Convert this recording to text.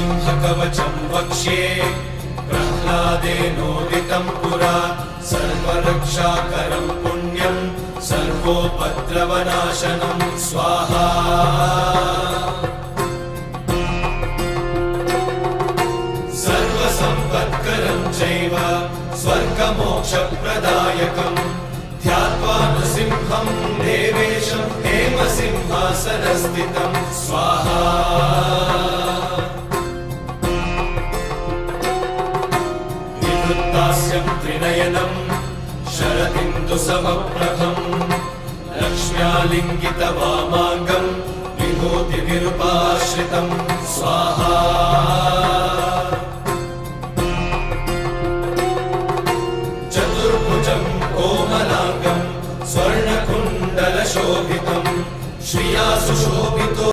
सिंहकवचं वक्ष्ये प्रह्लादेनोदितं पुरा सर्वरक्षाकरं पुण्यं सर्वोपद्रवनाशनं स्वाहा सर्वसम्पत्करं चैव स्वर्गमोक्षप्रदायकं ध्यात्वा नृसिंहं देवेशं हेमसिंहासनस्थितं स्वाहा विवृत्तास्यं त्रिनयनं शरदिन्दुसमप्रभं लक्ष्म्यालिङ्गितवामाङ्गं विभूतिविरूपाश्रितं स्वाहा चतुर्भुजं कोमलाङ्गं स्वर्णकुण्डलशोभितं श्रिया सुशोभितं